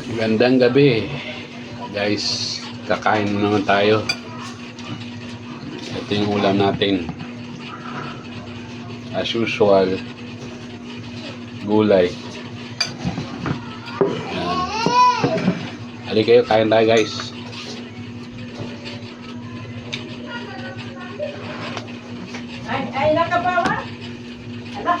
Magandang gabi guys, kakain na naman tayo. Ito yung ulam natin, as usual, gulay. Yan. Halika kayo, kain tayo guys. Ay, nakabawa? Ala.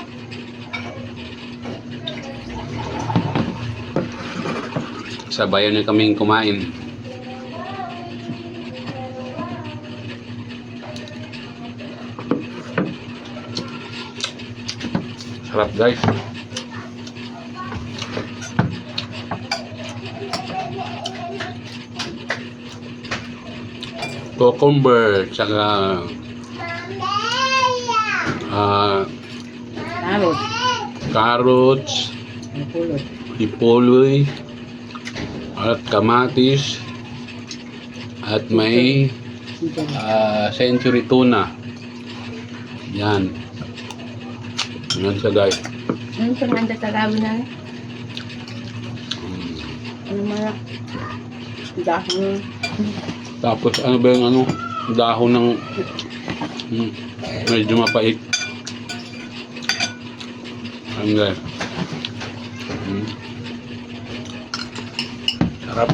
Sabayan niyo kaming kumain. Sarap guys. Cucumber, tsaka Carrot. carrots, Napulot. ipuloy, at kamatis, at may century tuna. Yan. Yan siya guys. Ano sa nga tatagawin na? Ano mga dahon? Tapos ano ba yung ano, dahon ng medyo mapait. Ayan guys. Sarap.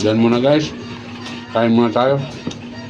Yan muna guys. Kain muna tayo.